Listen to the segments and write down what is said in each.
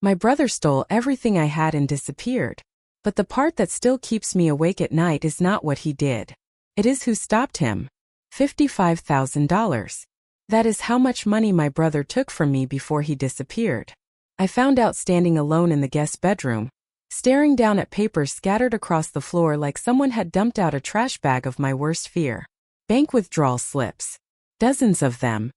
My brother stole everything I had and disappeared. But the part that still keeps me awake at night is not what he did. It is who stopped him. $55,000. That is how much money my brother took from me before he disappeared. I found out standing alone in the guest bedroom, staring down at papers scattered across the floor like someone had dumped out a trash bag of my worst fear. Bank withdrawal slips. Dozens of them.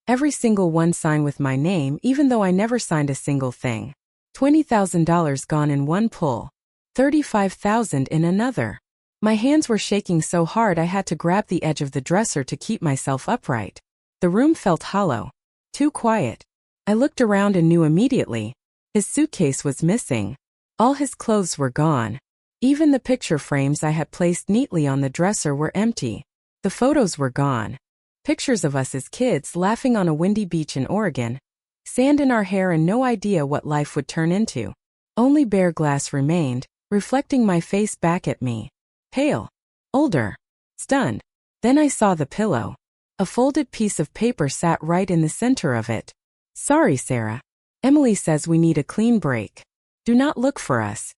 Every single one signed with my name even though I never signed a single thing. $20,000 gone in one pull. $35,000 in another. My hands were shaking so hard I had to grab the edge of the dresser to keep myself upright. The room felt hollow. Too quiet. I looked around and knew immediately. His suitcase was missing. All his clothes were gone. Even the picture frames I had placed neatly on the dresser were empty. The photos were gone. Pictures of us as kids laughing on a windy beach in Oregon. Sand in our hair and no idea what life would turn into. Only bare glass remained, reflecting my face back at me. Pale. Older. Stunned. Then I saw the pillow. A folded piece of paper sat right in the center of it. Sorry, Sarah. Emily says we need a clean break. Do not look for us.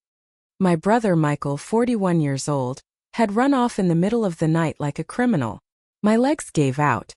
My brother Michael, 41 years old, had run off in the middle of the night like a criminal. My legs gave out.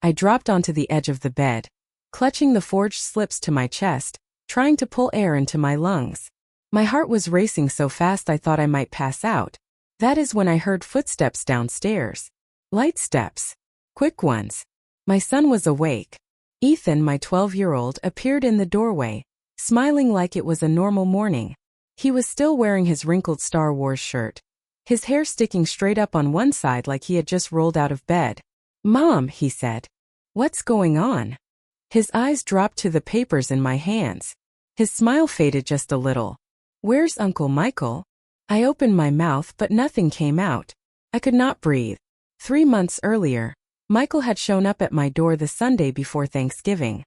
I dropped onto the edge of the bed, clutching the forged slips to my chest, trying to pull air into my lungs. My heart was racing so fast I thought I might pass out. That is when I heard footsteps downstairs. Light steps. Quick ones. My son was awake. Ethan, my 12-year-old, appeared in the doorway, smiling like it was a normal morning. He was still wearing his wrinkled Star Wars shirt, his hair sticking straight up on one side like he had just rolled out of bed. "Mom," he said. "What's going on?" His eyes dropped to the papers in my hands. His smile faded just a little. "Where's Uncle Michael?" I opened my mouth but nothing came out. I could not breathe. 3 months earlier, Michael had shown up at my door the Sunday before Thanksgiving.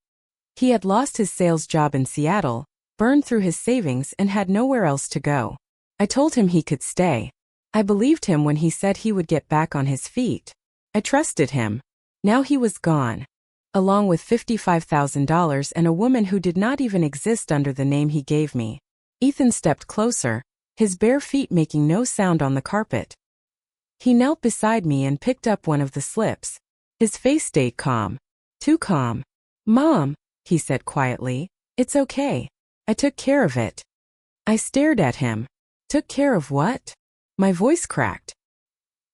He had lost his sales job in Seattle, burned through his savings and had nowhere else to go. I told him he could stay. I believed him when he said he would get back on his feet. I trusted him. Now he was gone. Along with $55,000 and a woman who did not even exist under the name he gave me. Ethan stepped closer, his bare feet making no sound on the carpet. He knelt beside me and picked up one of the slips. His face stayed calm. Too calm. "Mom," he said quietly, "it's okay. I took care of it." I stared at him. Took care of what? My voice cracked.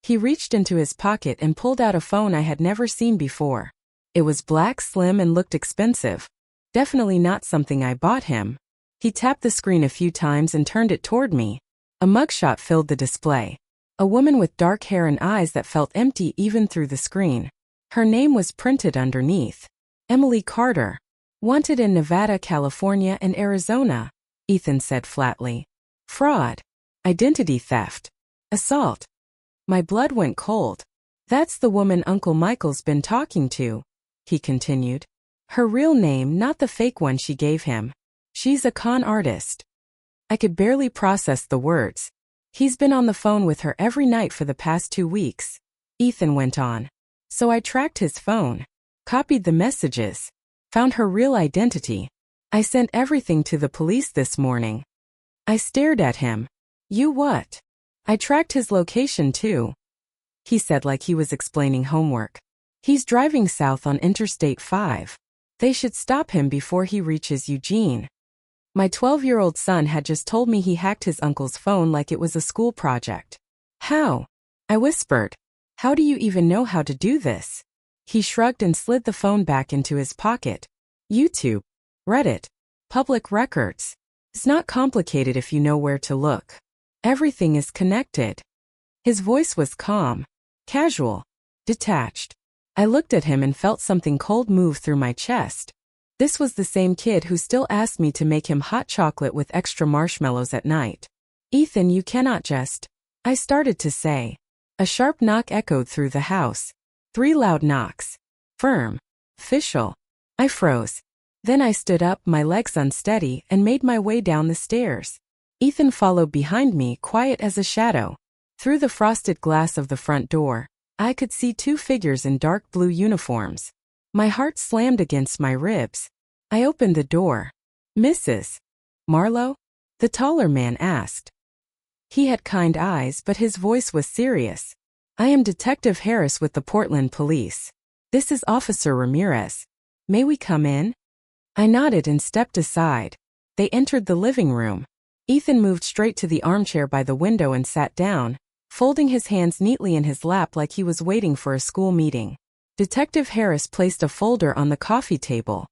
He reached into his pocket and pulled out a phone I had never seen before. It was black, slim, and looked expensive. Definitely not something I bought him. He tapped the screen a few times and turned it toward me. A mugshot filled the display. A woman with dark hair and eyes that felt empty even through the screen. Her name was printed underneath. Emily Carter. Wanted in Nevada, California, and Arizona, Ethan said flatly. Fraud. Identity theft. Assault. My blood went cold. That's the woman Uncle Michael's been talking to, he continued. Her real name, not the fake one she gave him. She's a con artist. I could barely process the words. He's been on the phone with her every night for the past 2 weeks. Ethan went on. So I tracked his phone. Copied the messages. Found her real identity. I sent everything to the police this morning. I stared at him. You what? I tracked his location too, he said like he was explaining homework. He's driving south on Interstate 5. They should stop him before he reaches Eugene. My 12-year-old son had just told me he hacked his uncle's phone like it was a school project. How? I whispered. How do you even know how to do this? He shrugged and slid the phone back into his pocket. YouTube. Reddit. Public records. It's not complicated if you know where to look. Everything is connected. His voice was calm, casual, detached. I looked at him and felt something cold move through my chest. This was the same kid who still asked me to make him hot chocolate with extra marshmallows at night. Ethan, you cannot just... I started to say. A sharp knock echoed through the house. 3 loud knocks. Firm. Official. I froze. Then I stood up, my legs unsteady, and made my way down the stairs. Ethan followed behind me, quiet as a shadow. Through the frosted glass of the front door, I could see 2 figures in dark blue uniforms. My heart slammed against my ribs. I opened the door. Mrs. Marlowe? The taller man asked. He had kind eyes, but his voice was serious. I am Detective Harris with the Portland Police. This is Officer Ramirez. May we come in? I nodded and stepped aside. They entered the living room. Ethan moved straight to the armchair by the window and sat down, folding his hands neatly in his lap like he was waiting for a school meeting. Detective Harris placed a folder on the coffee table.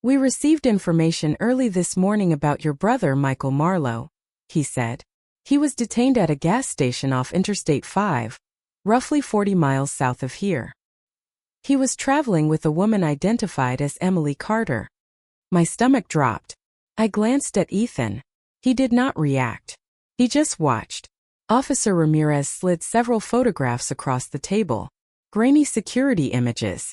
We received information early this morning about your brother, Michael Marlowe, he said. He was detained at a gas station off Interstate 5, roughly 40 miles south of here. He was traveling with a woman identified as Emily Carter. My stomach dropped. I glanced at Ethan. He did not react. He just watched. Officer Ramirez slid several photographs across the table. Grainy security images.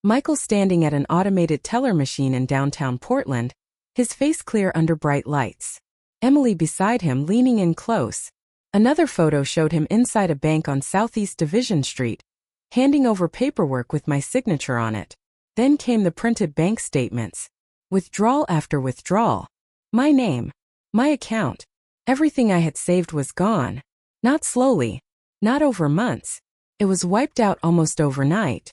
Michael standing at an automated teller machine in downtown Portland, his face clear under bright lights. Emily beside him leaning in close. Another photo showed him inside a bank on Southeast Division Street, handing over paperwork with my signature on it. Then came the printed bank statements. Withdrawal after withdrawal. My name. My account. Everything I had saved was gone. Not slowly. Not over months. It was wiped out almost overnight.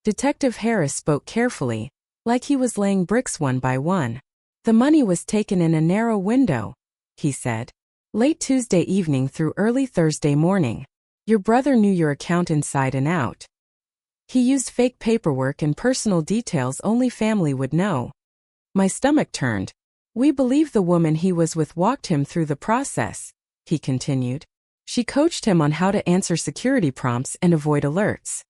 Detective Harris spoke carefully, like he was laying bricks one by one. The money was taken in a narrow window, he said. Late Tuesday evening through early Thursday morning. Your brother knew your account inside and out. He used fake paperwork and personal details only family would know. My stomach turned. We believe the woman he was with walked him through the process, he continued. She coached him on how to answer security prompts and avoid alerts.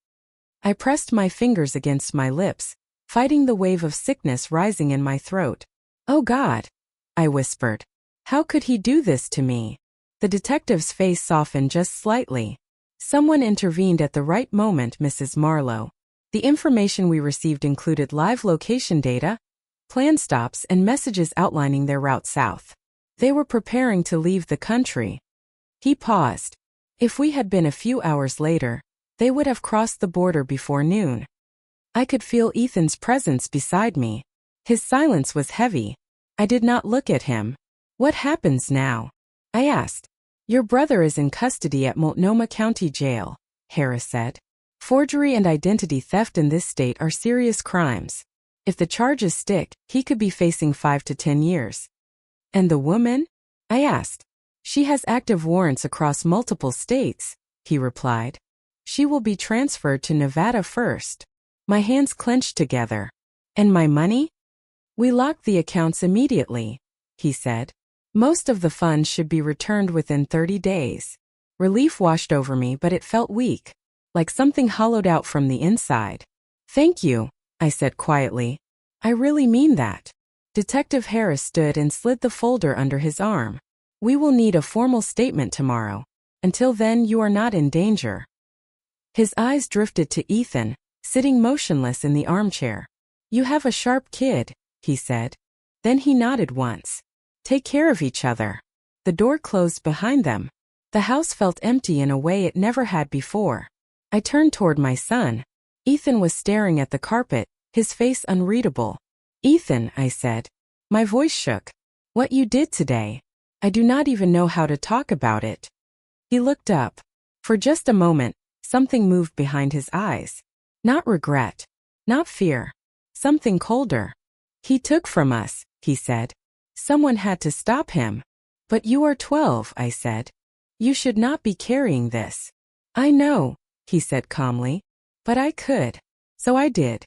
I pressed my fingers against my lips, fighting the wave of sickness rising in my throat. Oh God, I whispered. How could he do this to me? The detective's face softened just slightly. Someone intervened at the right moment, Mrs. Marlowe. The information we received included live location data, plan stops, and messages outlining their route south. They were preparing to leave the country. He paused. If we had been a few hours later, they would have crossed the border before noon. I could feel Ethan's presence beside me. His silence was heavy. I did not look at him. What happens now? I asked. Your brother is in custody at Multnomah County Jail, Harris said. Forgery and identity theft in this state are serious crimes. If the charges stick, he could be facing 5 to 10 years. And the woman? I asked. She has active warrants across multiple states, he replied. She will be transferred to Nevada first. My hands clenched together. And my money? We locked the accounts immediately, he said. Most of the funds should be returned within 30 days. Relief washed over me, but it felt weak, like something hollowed out from the inside. Thank you, I said quietly. I really mean that. Detective Harris stood and slid the folder under his arm. We will need a formal statement tomorrow. Until then, you are not in danger. His eyes drifted to Ethan, sitting motionless in the armchair. You have a sharp kid, he said. Then he nodded once. Take care of each other. The door closed behind them. The house felt empty in a way it never had before. I turned toward my son. Ethan was staring at the carpet, his face unreadable. Ethan, I said. My voice shook. What you did today. I do not even know how to talk about it. He looked up. For just a moment, something moved behind his eyes. Not regret. Not fear. Something colder. He took from us, he said. Someone had to stop him. But you are 12, I said. You should not be carrying this. I know, he said calmly. But I could. So I did.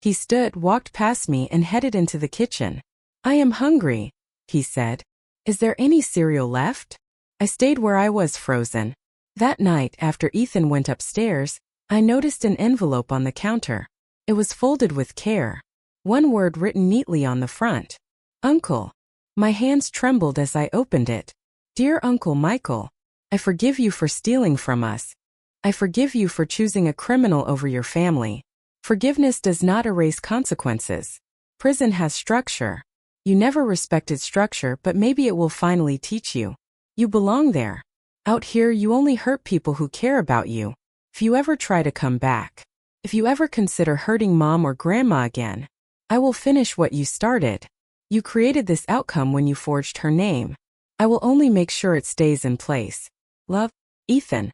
He stood, walked past me, and headed into the kitchen. I am hungry, he said. Is there any cereal left? I stayed where I was, frozen. That night, after Ethan went upstairs, I noticed an envelope on the counter. It was folded with care. One word written neatly on the front. Uncle. My hands trembled as I opened it. Dear Uncle Michael, I forgive you for stealing from us. I forgive you for choosing a criminal over your family. Forgiveness does not erase consequences. Prison has structure. You never respected structure, but maybe it will finally teach you. You belong there. Out here, you only hurt people who care about you. If you ever try to come back, if you ever consider hurting mom or grandma again, I will finish what you started. You created this outcome when you forged her name. I will only make sure it stays in place. Love, Ethan.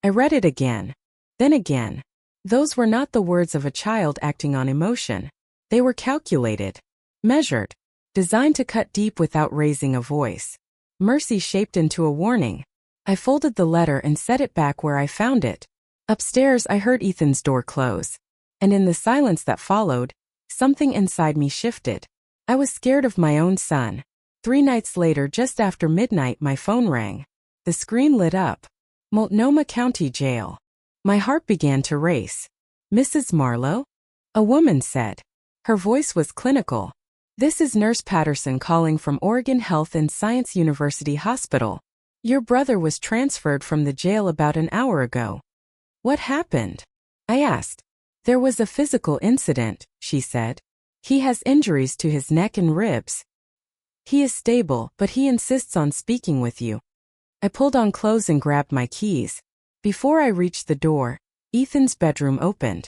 I read it again. Then again. Those were not the words of a child acting on emotion. They were calculated, measured, designed to cut deep without raising a voice. Mercy shaped into a warning. I folded the letter and set it back where I found it. Upstairs, I heard Ethan's door close. And in the silence that followed, something inside me shifted. I was scared of my own son. 3 nights later, just after midnight, my phone rang. The screen lit up. Multnomah County Jail. My heart began to race. Mrs. Marlowe? A woman said. Her voice was clinical. This is Nurse Patterson calling from Oregon Health and Science University Hospital. Your brother was transferred from the jail about an hour ago. What happened? I asked. There was a physical incident, she said. He has injuries to his neck and ribs. He is stable, but he insists on speaking with you. I pulled on clothes and grabbed my keys. Before I reached the door, Ethan's bedroom opened.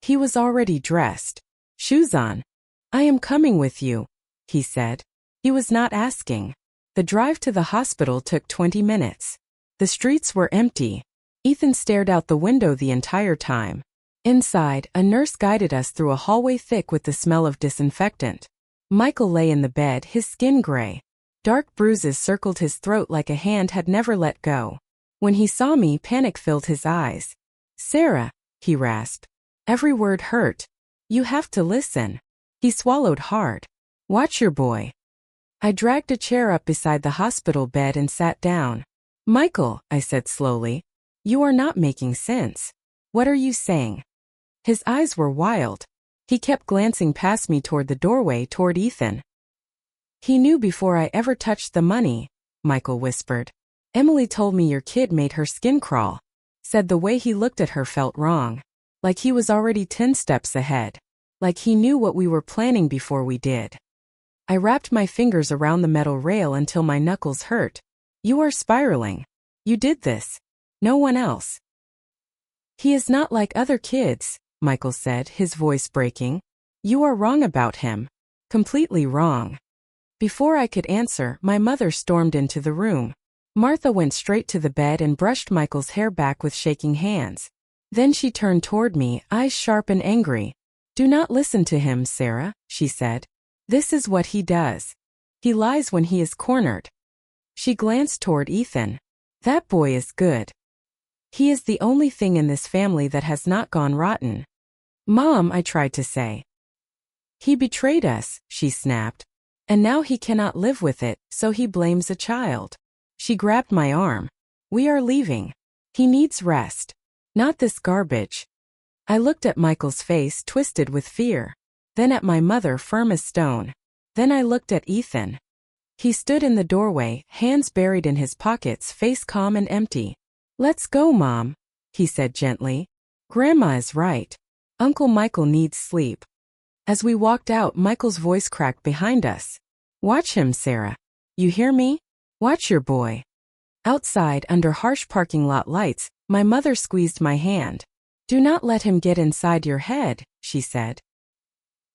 He was already dressed. Shoes on. I am coming with you, he said. He was not asking. The drive to the hospital took 20 minutes. The streets were empty. Ethan stared out the window the entire time. Inside, a nurse guided us through a hallway thick with the smell of disinfectant. Michael lay in the bed, his skin gray. Dark bruises circled his throat like a hand had never let go. When he saw me, panic filled his eyes. Sarah, he rasped. Every word hurt. You have to listen. He swallowed hard. Watch your boy. I dragged a chair up beside the hospital bed and sat down. Michael, I said slowly, you are not making sense. What are you saying? His eyes were wild. He kept glancing past me toward the doorway toward Ethan. He knew before I ever touched the money, Michael whispered. Emily told me your kid made her skin crawl. Said the way he looked at her felt wrong. Like he was already 10 steps ahead. Like he knew what we were planning before we did. I wrapped my fingers around the metal rail until my knuckles hurt. You are spiraling. You did this. No one else. He is not like other kids, Michael said, his voice breaking. You are wrong about him. Completely wrong. Before I could answer, my mother stormed into the room. Martha went straight to the bed and brushed Michael's hair back with shaking hands. Then she turned toward me, eyes sharp and angry. Do not listen to him, Sarah, she said. This is what he does. He lies when he is cornered. She glanced toward Ethan. That boy is good. He is the only thing in this family that has not gone rotten. Mom, I tried to say. He betrayed us, she snapped. And now he cannot live with it, so he blames a child. She grabbed my arm. We are leaving. He needs rest. Not this garbage. I looked at Michael's face, twisted with fear. Then at my mother, firm as stone. Then I looked at Ethan. He stood in the doorway, hands buried in his pockets, face calm and empty. Let's go, Mom, he said gently. Grandma is right. Uncle Michael needs sleep. As we walked out, Michael's voice cracked behind us. Watch him, Sarah. You hear me? Watch your boy. Outside, under harsh parking lot lights, my mother squeezed my hand. Do not let him get inside your head, she said.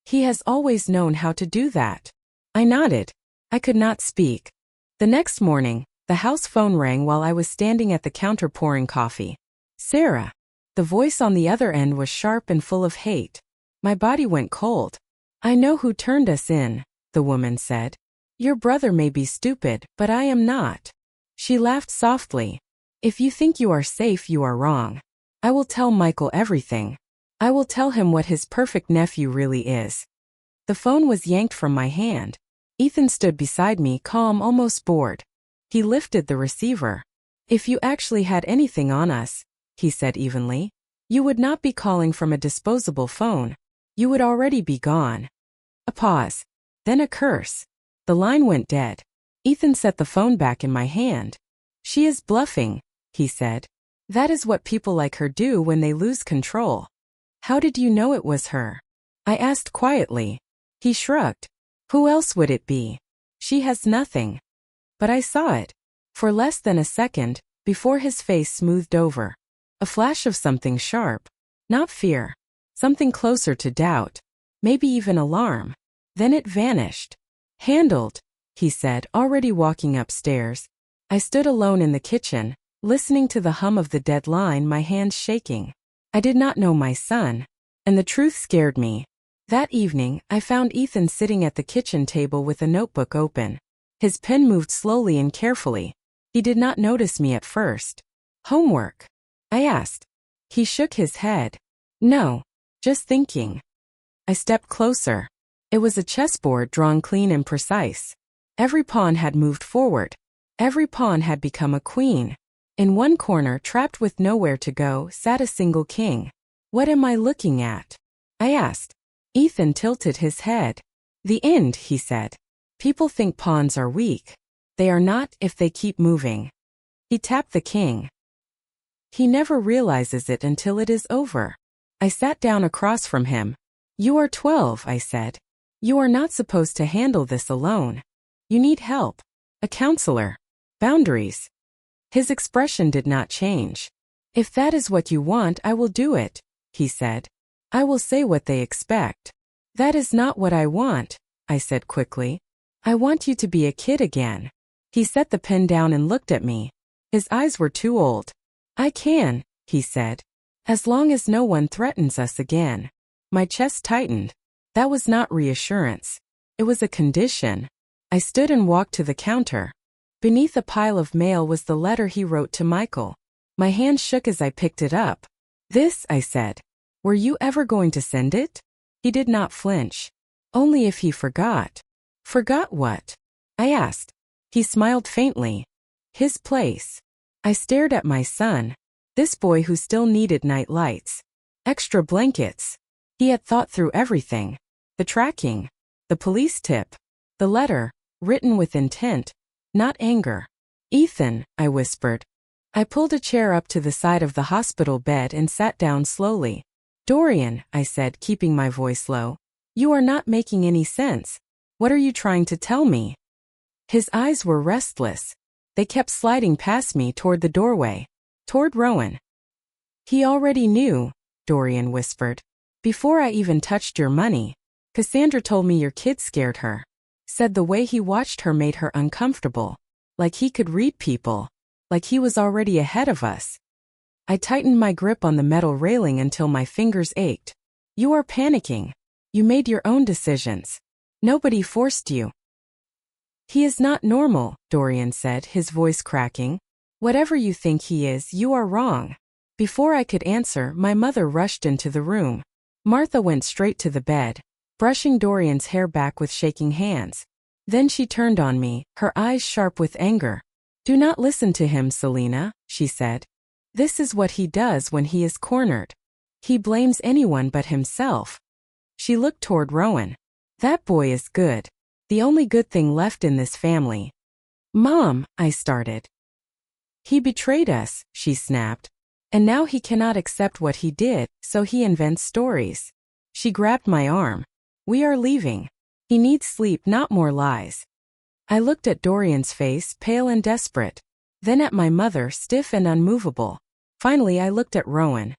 He has always known how to do that. I nodded. I could not speak. The next morning, the house phone rang while I was standing at the counter pouring coffee. Sarah. The voice on the other end was sharp and full of hate. My body went cold. I know who turned us in, the woman said. Your brother may be stupid, but I am not. She laughed softly. If you think you are safe, you are wrong. I will tell Michael everything. I will tell him what his perfect nephew really is. The phone was yanked from my hand. Ethan stood beside me, calm, almost bored. He lifted the receiver. If you actually had anything on us, he said evenly, you would not be calling from a disposable phone. You would already be gone. A pause. Then a curse. The line went dead. Ethan set the phone back in my hand. She is bluffing, he said. That is what people like her do when they lose control. How did you know it was her? I asked quietly. He shrugged. Who else would it be? She has nothing. But I saw it. For less than a second, before his face smoothed over. A flash of something sharp. Not fear. Something closer to doubt. Maybe even alarm. Then it vanished. Handled, he said, already walking upstairs. I stood alone in the kitchen, listening to the hum of the deadline, my hands shaking. I did not know my son, and the truth scared me. That evening, I found Ethan sitting at the kitchen table with a notebook open. His pen moved slowly and carefully. He did not notice me at first. Homework? I asked. He shook his head. No, just thinking. I stepped closer. It was a chessboard drawn clean and precise. Every pawn had moved forward. Every pawn had become a queen. In one corner, trapped with nowhere to go, sat a single king. What am I looking at? I asked. Ethan tilted his head. The end, he said. People think pawns are weak. They are not if they keep moving. He tapped the king. He never realizes it until it is over. I sat down across from him. You are 12, I said. You are not supposed to handle this alone. You need help. A counselor. Boundaries. His expression did not change. If that is what you want, I will do it, he said. I will say what they expect. That is not what I want, I said quickly. I want you to be a kid again. He set the pen down and looked at me. His eyes were too old. I can, he said. As long as no one threatens us again. My chest tightened. That was not reassurance. It was a condition. I stood and walked to the counter. Beneath a pile of mail was the letter he wrote to Michael. My hand shook as I picked it up. This, I said. Were you ever going to send it? He did not flinch. Only if he forgot. Forgot what? I asked. He smiled faintly. His place. I stared at my son. This boy who still needed night lights. Extra blankets. He had thought through everything. The tracking. The police tip. The letter, written with intent, not anger. Ethan, I whispered. I pulled a chair up to the side of the hospital bed and sat down slowly. Dorian, I said, keeping my voice low. You are not making any sense. What are you trying to tell me? His eyes were restless. They kept sliding past me toward the doorway. Toward Rowan. He already knew, Dorian whispered. Before I even touched your money. Cassandra told me your kid scared her. Said the way he watched her made her uncomfortable. Like he could read people. Like he was already ahead of us. I tightened my grip on the metal railing until my fingers ached. You are panicking. You made your own decisions. Nobody forced you. He is not normal, Dorian said, his voice cracking. Whatever you think he is, you are wrong. Before I could answer, my mother rushed into the room. Martha went straight to the bed, brushing Dorian's hair back with shaking hands. Then she turned on me, her eyes sharp with anger. Do not listen to him, Selena, she said. This is what he does when he is cornered. He blames anyone but himself. She looked toward Rowan. That boy is good. The only good thing left in this family. Mom, I started. He betrayed us, she snapped. And now he cannot accept what he did, so he invents stories. She grabbed my arm. We are leaving. He needs sleep, not more lies. I looked at Dorian's face, pale and desperate. Then at my mother, stiff and unmovable. Finally, I looked at Rowan.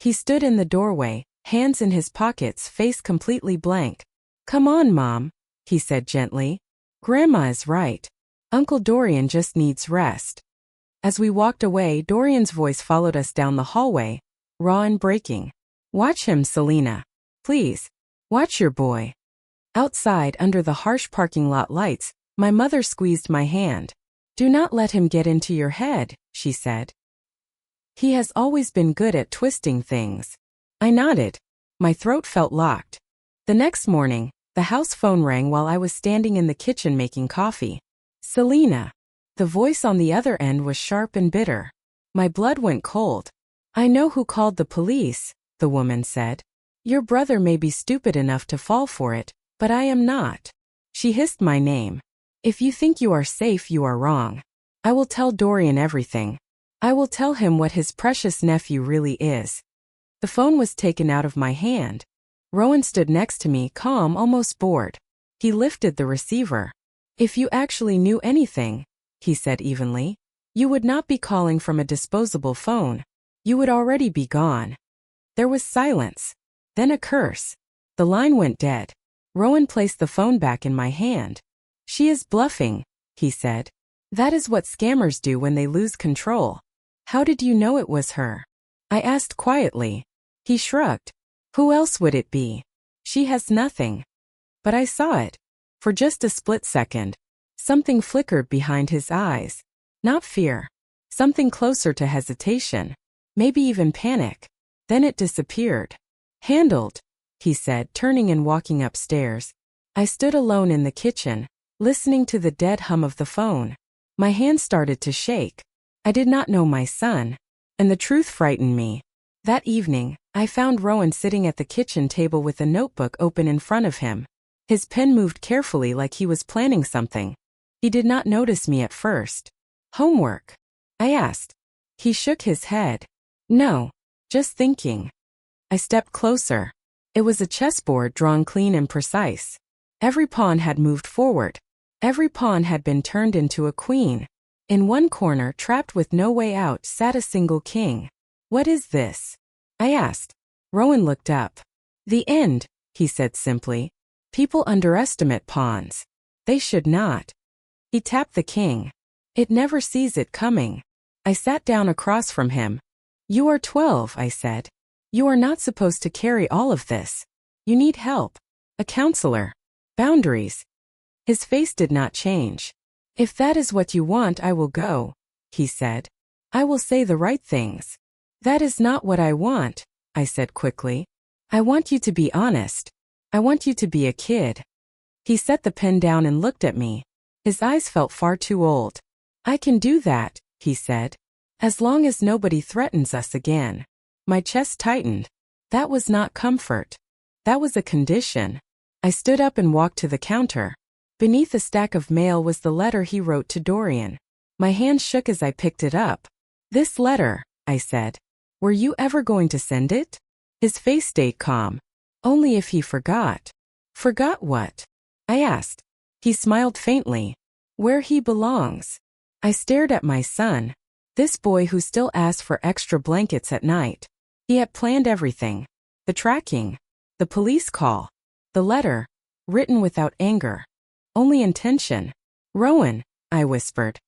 He stood in the doorway, hands in his pockets, face completely blank. Come on, Mom, he said gently. Grandma is right. Uncle Dorian just needs rest. As we walked away, Dorian's voice followed us down the hallway, raw and breaking. Watch him, Selena. Please. Watch your boy. Outside, under the harsh parking lot lights, my mother squeezed my hand. Do not let him get into your head, she said. He has always been good at twisting things. I nodded. My throat felt locked. The next morning, the house phone rang while I was standing in the kitchen making coffee. Selena. The voice on the other end was sharp and bitter. My blood went cold. I know who called the police, the woman said. Your brother may be stupid enough to fall for it, but I am not. She hissed my name. If you think you are safe, you are wrong. I will tell Dorian everything. I will tell him what his precious nephew really is. The phone was taken out of my hand. Rowan stood next to me, calm, almost bored. He lifted the receiver. If you actually knew anything, he said evenly, you would not be calling from a disposable phone. You would already be gone. There was silence. Then a curse. The line went dead. Rowan placed the phone back in my hand. She is bluffing, he said. That is what scammers do when they lose control. How did you know it was her? I asked quietly. He shrugged. Who else would it be? She has nothing. But I saw it. For just a split second, something flickered behind his eyes. Not fear. Something closer to hesitation. Maybe even panic. Then it disappeared. Handled, he said, turning and walking upstairs. I stood alone in the kitchen, listening to the dead hum of the phone. My hand started to shake. I did not know my son, and the truth frightened me. That evening, I found Rowan sitting at the kitchen table with a notebook open in front of him. His pen moved carefully like he was planning something. He did not notice me at first. Homework? I asked. He shook his head. No, just thinking. I stepped closer. It was a chessboard drawn clean and precise. Every pawn had moved forward. Every pawn had been turned into a queen. In one corner, trapped with no way out, sat a single king. What is this? I asked. Rowan looked up. The end, he said simply. People underestimate pawns. They should not. He tapped the king. It never sees it coming. I sat down across from him. You are 12, I said. You are not supposed to carry all of this. You need help. A counselor. Boundaries. His face did not change. If that is what you want, I will go, he said. I will say the right things. That is not what I want, I said quickly. I want you to be honest. I want you to be a kid. He set the pen down and looked at me. His eyes felt far too old. I can do that, he said. As long as nobody threatens us again. My chest tightened. That was not comfort. That was a condition. I stood up and walked to the counter. Beneath a stack of mail was the letter he wrote to Dorian. My hand shook as I picked it up. This letter, I said. Were you ever going to send it? His face stayed calm. Only if he forgot. Forgot what? I asked. He smiled faintly. Where he belongs. I stared at my son. This boy who still asked for extra blankets at night. He had planned everything. The tracking. The police call. The letter. Written without anger. Only intention. Rowan, I whispered.